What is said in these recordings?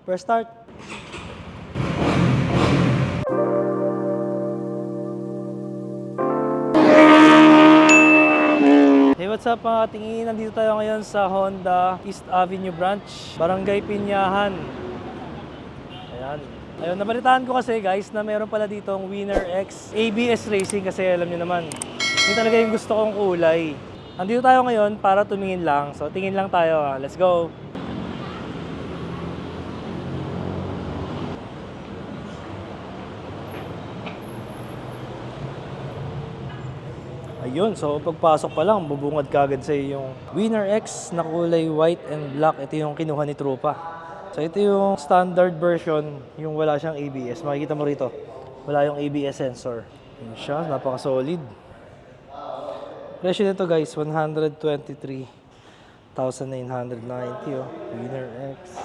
Press start. Hey, what's up mga katingin? Nandito tayo ngayon sa Honda East Avenue Branch, Barangay Pinyahan. Ayan. Ayun, nabalitaan ko kasi guys na meron pala ditong Winner X ABS Racing kasi alam nyo naman, yun talaga yung gusto kong kulay. Nandito tayo ngayon para tumingin lang. So, tingin lang tayo. Let's go! Ayun, so pagpasok pa lang, bubungad kagad sa yung Winner X na kulay white and black. Ito yung kinuha ni Tropa. So ito yung standard version, yung wala siyang ABS. Makikita mo rito, wala yung ABS sensor. Yun siya, napaka-solid. Presyo nito guys, 123,990 oh. Winner X.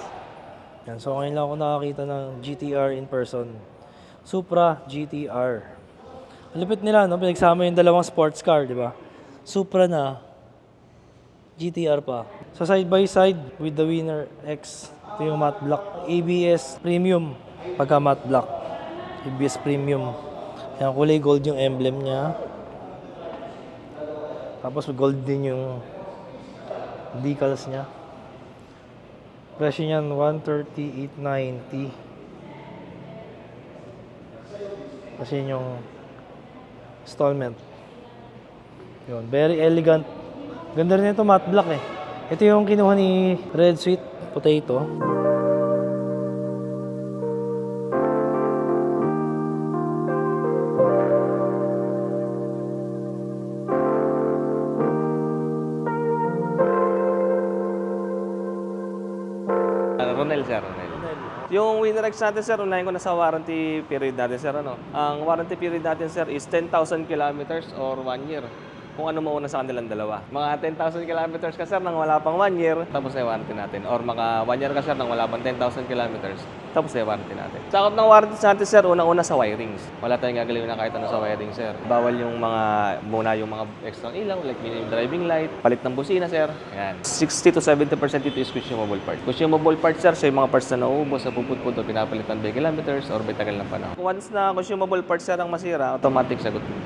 Yan, so ngayon lang ako nakakita ng GTR in person. Supra GTR. Lupit nila, no? Pinagsama yung dalawang sports car, di ba? Supra na, GTR pa. So side by side with the Winner X, ito yung matte black. ABS Premium, pagka matte black. ABS Premium. Yan, kulay gold yung emblem niya. Tapos gold din yung decals niya. Presyo niyan, 138,990. Kasi yung installment. Yun, very elegant. Ganda rin ito, matte black eh. Ito yung kinuha ni Red Sweet Potato. Ronel, sir. Ronel. Yung Winner X natin, sir, unahin ko na sa warranty period natin, sir. Ano? Ang warranty period natin, sir, is 10,000 kilometers or 1 year. Kung ano mauna sa kanilang dalawa. Mga 10,000 kilometers ka, sir, nang wala pang 1 year, tapos ay warranty natin. Or mga 1 year ka, sir, nang wala pang 10,000 kilometers, tapos ay warranty natin. Sakot ng warranty natin, sir, unang-una sa wirings. Wala tayong gagawin na kahit ano sa wiring, sir. Bawal yung muna yung mga extra ilaw, like minimum driving light, palit ng busina, sir. Ayan. 60 to 70% ito is consumable part. Consumable part, sir, so yung mga parts na nauubos, na puput-put o pinapalitan by kilometers or by tagal ng panahon. Once na consumable parts, sir, ang masira, automatic sagot mo.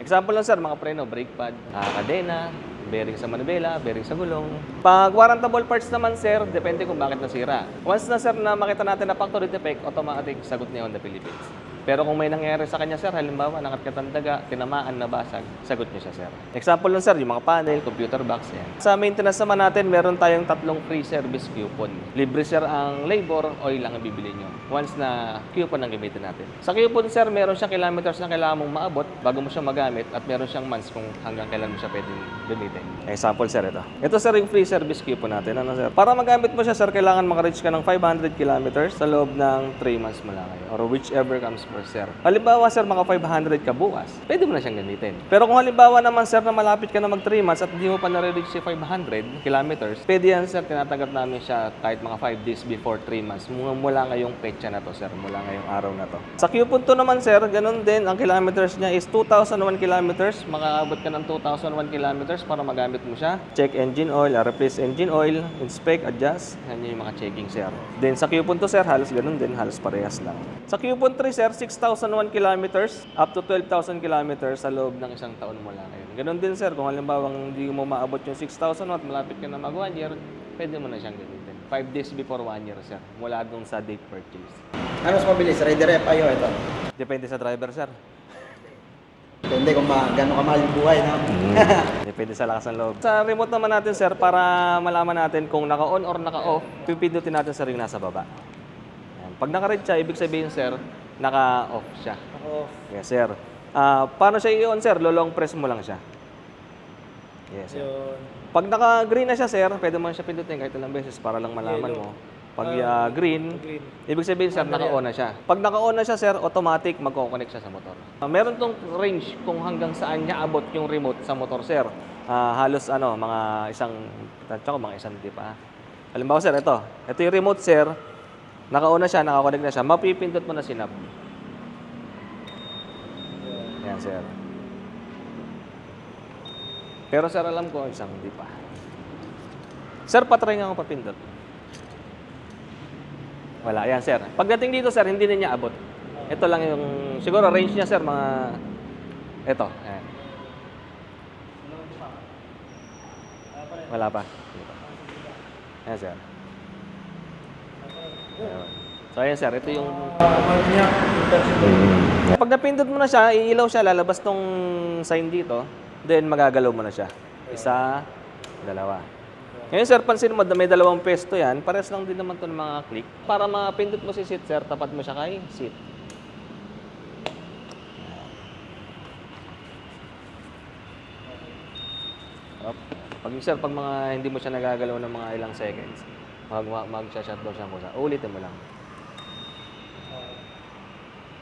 Example lang, sir, mga preno, brake pad, kadena, bearing sa manibela, bearing sa gulong. Pag warrantable parts naman, sir, depende kung bakit nasira. Once na, sir, na makita natin na factory defect, automatic sagot niya on the Philippines. Pero kung may nangyari sa kanya, sir, halimbawa, nakatkat daga, tinamaan, nabasag, sagot niyo siya, sir. Example lang, sir, yung mga panel, computer box, yan. Sa maintenance naman natin, meron tayong 3 free service coupon. Libre, sir, ang labor, oil lang ang bibili nyo. Once na coupon ang gamitin natin. Sa coupon, sir, meron siyang kilometers na kailangan mong maabot bago mo siya magamit at meron siyang months kung hanggang kailan mo siya pwedeng gamitin. Example, sir, ito. Ito, sir, yung free service coupon natin. Ano, sir? Para magamit mo siya, sir, kailangan makareach ka ng 500 kilometers sa loob ng 3 months mo lang kayo. Or whichever comes first, sir. Halimbawa, sir, mga 500 ka bukas, pwede mo na siyang gamitin. Pero kung halimbawa naman, sir, na malapit ka na mag 3 months at hindi mo pa nare-reach si 500 kilometers, pwede yan, sir, tinatanggap namin siya kahit mga 5 days before 3 months. Mula ngayong petsa na to, sir. Mula ngayong araw na to. Sa coupon to naman, sir, ganun din. Ang kilometers niya is 2,001 kilometers. Makakabot ka ng 2,001 kilometers para magamit mo siya. Check engine oil, replace engine oil, inspect, adjust. Yan yung mga checking, sir. Then sa coupon to, sir, halos ganun din. Halos parehas lang. Sa coupon 3, sir, 6,001 kilometers up to 12,000 kilometers sa loob ng isang taon mo lang ngayon. Ganun din, sir, kung halimbawa hindi mo maabot yung 6,000 at malapit ka na mag 1 year, pwede mo na siyang gamitin. 5 days before 1 year, sir, mula dun sa date purchase. Ano mas mabilis? Rider F ayo ito. Depende sa driver, sir. Depende kung gano'ng kamahal yung buhay, no? Depende sa lakas ng loob. Sa remote naman natin, sir, para malaman natin kung naka-on or naka-off, pipindutin natin, sir, yung nasa baba. Ayan. Pag naka-red siya, ibig sabihin, sir, naka-off siya. Naka-off. Yes, sir. Paano siya i-on, sir? Long press mo lang siya. Yes, sir. Yun. Pag naka-green na siya, sir, pwede mo siya pindutin kahit ilang beses para lang malaman mo. Pag green, ibig sabihin, sir, naka-on na siya. Pag naka-on na siya, sir, automatic magko-connect siya sa motor. Meron tong range kung hanggang saan niya abot yung remote sa motor, sir. Halos mga isang tip. Halimbawa, sir, ito yung remote, sir. Naka-on na siya, naka-connect na siya. Mapipindot mo na si knob. Yan, sir. Pero, sir, alam ko, isang hindi pa. Sir, patry nga ako papindot. Wala. Yan, sir. Pagdating dito, sir, hindi na niya abot. Ito lang yung, siguro range niya, sir, mga, ito. Ayan. Wala pa. Ayan, sir. Ayan. So, ayan, sir. Ito yung... Pag napindot mo na siya, iilaw siya, lalabas tong sign dito. Then, magagalaw mo na siya. Isa, dalawa. Ngayon, sir, pansin mo, may dalawang pesto yan. Pares lang din naman ito ng mga click. Para mapindot mo si seat, sir, tapat mo siya kay seat. Up. Pag, sir, pag mga hindi mo siya nagagalaw ng mga ilang seconds, mag-shutdown siya muna. Ulitin mo lang.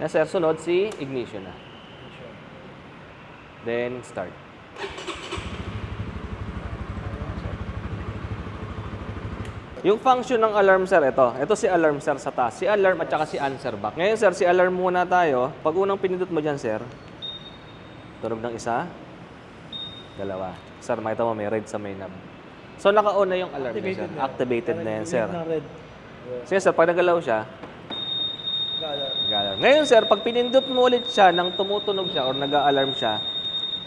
Yan, sir, sunod si ignition na. Then, start. Yung function ng alarm, sir, ito. Ito si alarm, sir, sa taas. Si alarm at saka si answer back. Ngayon, sir, si alarm muna tayo. Pag unang pinindot mo dyan, sir, tunog ng isa, dalawa. Sir, makita mo, may red sa may knob. So, naka-on na yung alarm niya, sir. Activated na yan, sir. Sige, sir, pag nagalaw siya, nag-alarm. Ngayon, sir, pag pinindot mo ulit siya nang tumutunog siya or nag-a-alarm siya,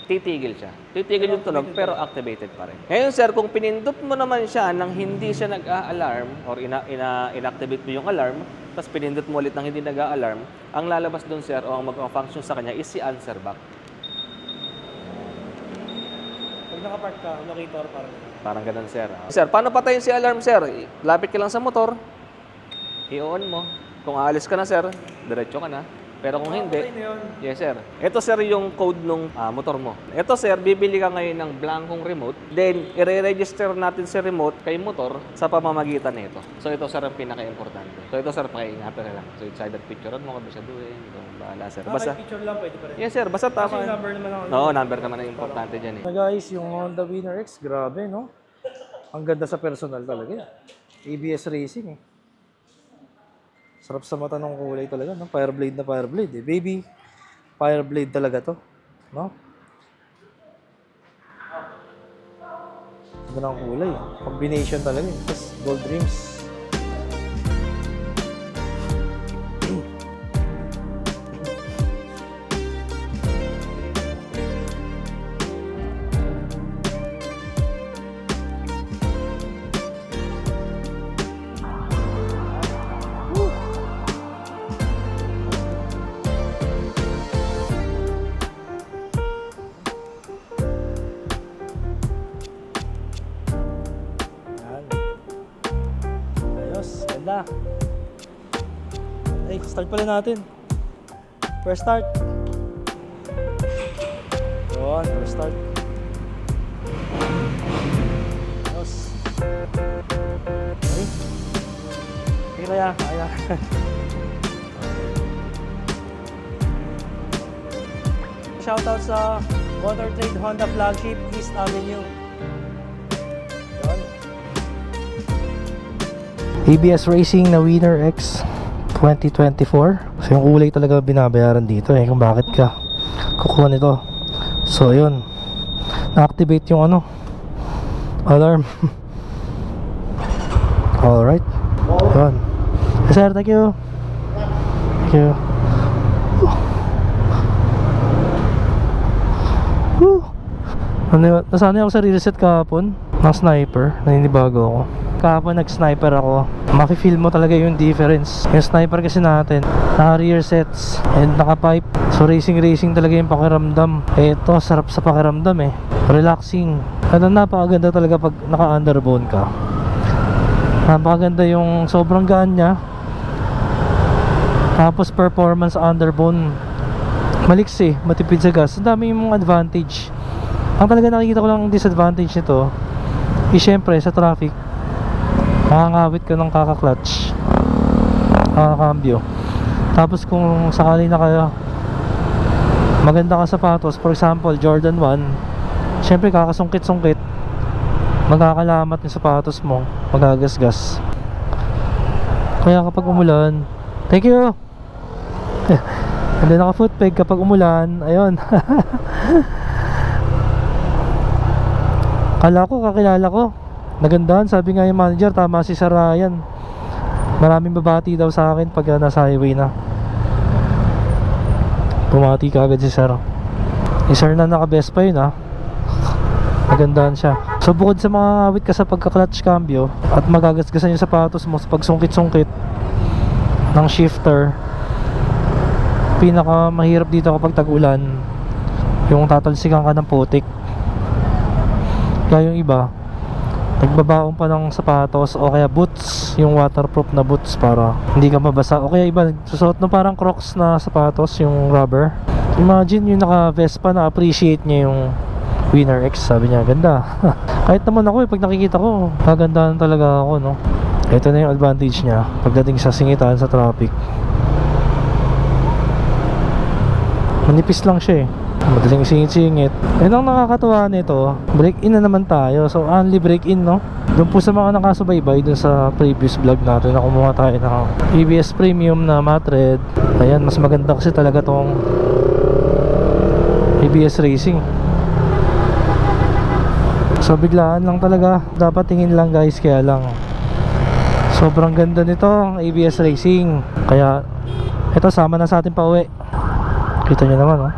titigil siya. Titigil yung tunog pero activated pa rin. Ngayon, sir, kung pinindot mo naman siya nang hindi siya nag-a-alarm or inactivate mo yung alarm, tapos pinindot mo ulit nang hindi nag-a-alarm, ang lalabas doon, sir, o ang mag-function sa kanya is si answer back. Pag nakapark ka, locator parang. Parang ganun, sir. Sir, paano patayin si alarm, sir? Lapit ka lang sa motor, i-on mo. Kung aalis ka na, sir, diretso ka na. Pero kung hindi, yes, sir. Ito, sir, yung code ng motor mo. Ito, sir, bibili ka ngayon ng blankong remote. Then, i-register natin si remote kay motor sa pamamagitan nito. So, ito, sir, ang pinaka-importante. So, ito, sir, pakiingatan na lang. So, excited picturean mo kung ba siya doing. Ito, bahala, sir. Basta, Picture lang pwede pa rin. yes, sir. Basta tama. Kasi number naman ako. Oo, number naman ang importante dyan eh. Guys, yung Honda Winner X, grabe, no? Ang ganda sa personal talaga. ABS Racing, eh. Sarap sa mata ng kulay talaga, no? Fireblade na Fireblade, eh. Baby, Fireblade talaga to, no? Ganda ng kulay. Combination talaga, eh. Tapos gold rims. Yan. Ayos, ganda. Ay, start pala natin. First start. Yun, first start. Ayos. Ay. Sige kaya, kaya. Shoutout sa Motor Trade Honda Flagship East Avenue. Yun. ABS Racing na Winner X 2024. So yung kulay talaga binabayaran dito eh kung bakit ka kukuha nito. So yun, na-activate yung ano, alarm. Alright. Yun. Hey, sir, thank you. Thank you. Woo! Nasanay ako sa reset kahapon ng sniper, naninibago ako. Kahapon nag-sniper ako, maki-feel mo talaga yung difference. Yung sniper kasi natin, naka-rear sets and naka-pipe. So racing talaga yung pakiramdam. Ito, sarap sa pakiramdam eh. Relaxing. At napakaganda talaga pag naka-underbone ka. Napakaganda yung sobrang gaan niya. Tapos performance underbone, maliksi, matipid sa gas. Ang dami yung advantage. Ang talaga nakikita ko lang ang disadvantage nito is syempre sa traffic, makakawit ka ng kaka-clutch, kaka-cambio. Tapos kung sakali na kayo maganda ka sapatos, for example Jordan 1, syempre kakasungkit-sungkit, magkakalamat yung sapatos mo, magagasgas. Kaya kapag umulan, thank you. Hindi naka-foot peg kapag umulan, ayun. Kala ko, kakilala ko. Nagandahan, sabi nga yung manager, tama si Sir Ryan. Maraming babati daw sa akin pag nasa highway na. Bumati ka agad si sir. Si sir na naka-Vespa yun ha. Magandaan siya. So bukod sa mga awit ka sa pagka-clutch cambio at magagasgasan yung sapatos mo sa pagsungkit-sungkit ng shifter, pinaka mahirap dito kapag tag-ulan yung tatalsikan ka ng putik. Kaya yung iba nagbabaon pa ng sapatos o kaya boots, yung waterproof na boots para hindi ka mabasa, o kaya iba nagsusuot ng parang Crocs na sapatos, yung rubber. Imagine yung naka-Vespa na appreciate niya yung Winner X, sabi niya ganda. Kahit naman ako pag nakikita ko kagandahan talaga ako, no. Ito na yung advantage niya pagdating sa singitan sa traffic. Manipis lang siya madaling singit-singit. Ang nakakatuwa nito, break-in na naman tayo. So only break-in, no. Doon po sa mga nakasubaybay dun sa previous vlog natin na kumuha tayo ng ABS Premium na matte red. Ayan, mas maganda kasi talaga tong ABS Racing. So biglaan lang talaga, dapat tingin lang guys. Kaya lang sobrang ganda nito ang ABS Racing. Kaya ito, sama na sa atin pa uwi. Kita nyo naman, oh.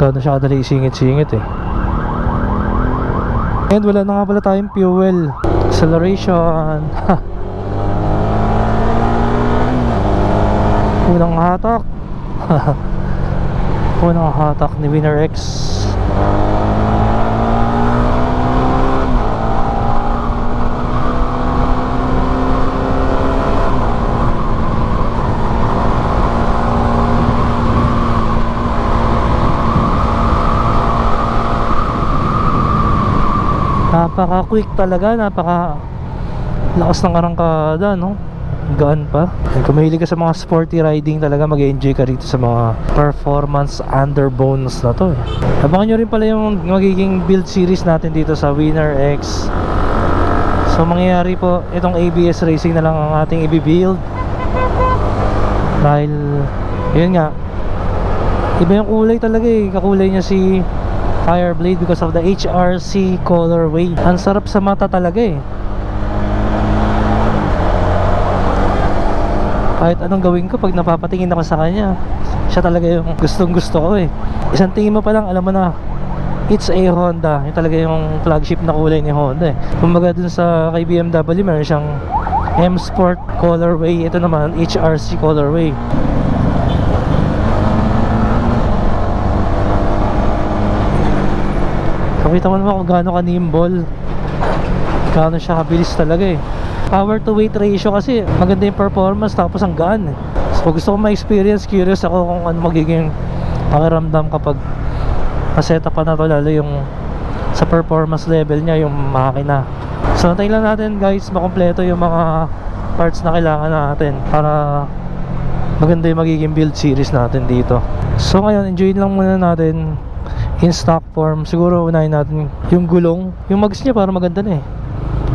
Gano'n siya kadali isingit-singit And wala na nga pala tayong fuel. Acceleration. Unang hatak. Unang hatak ni Winner X. Napaka-quick talaga, napaka-lakas ng arangkada, no? Gaan pa. Kung mahilig ka sa mga sporty riding talaga, mag-enjoy ka rito sa mga performance underbones na to. Abangan nyo rin pala yung magiging build series natin dito sa Winner X. So mangyayari po, itong ABS Racing na lang ang ating i-build. Dahil, yun nga, iba yung kulay talaga kakulay niya si Fireblade because of the HRC colorway. Ang sarap sa mata talaga Kahit anong gawin ko, pag napapatingin ako sa kanya, siya talaga yung gustong gusto ko Isang tingin mo pa lang, alam mo na, it's a Honda. Yung talaga yung flagship na kulay ni Honda Kumbaga dun sa kay BMW, meron siyang M Sport colorway. Ito naman, HRC colorway. Kita mo naman kung gaano ka nimble, gaano siya kabilis talaga Power to weight ratio kasi maganda yung performance, tapos ang gaan So gusto ko ma-experience, curious ako kung ano magiging pakiramdam kapag na-setup pa na to, lalo yung sa performance level niya, yung makina. So antayin lang natin guys, makompleto yung mga parts na kailangan natin para maganda yung magiging build series natin dito. So ngayon, enjoy lang muna natin in stock form. Siguro unahin natin yung gulong. Yung mags niya para maganda na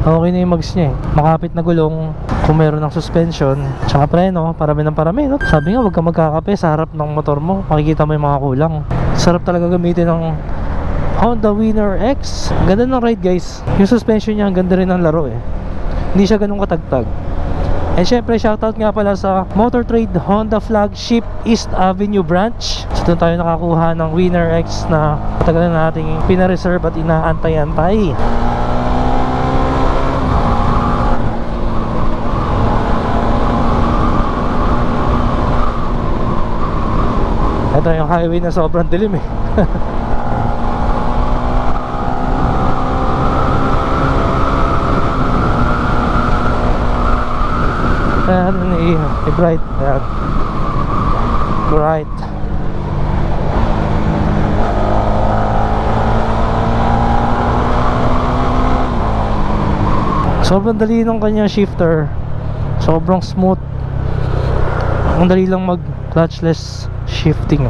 Okay na yung mags niya Makapit na gulong, kung meron ng suspension, tsaka preno, parami ng parami, no? Sabi nga, huwag ka magkakape sa harap ng motor mo, makikita mo yung mga kulang. Sarap talaga gamitin ng Honda Winner X. Ganda ng ride guys. Yung suspension niya, ang ganda rin ng laro Hindi siya ganun katagtag. And syempre, shoutout nga pala sa Motor Trade Honda Flagship East Avenue Branch. So doon tayo nakakuha ng Winner X na matagal na nating pinareserve at inaantay-antay. Ito yung highway na sobrang dilim Ayan, i-bright. Ayan. Bright. Sobrang dali ng kanyang shifter. Sobrang smooth. Ang dali lang mag clutchless shifting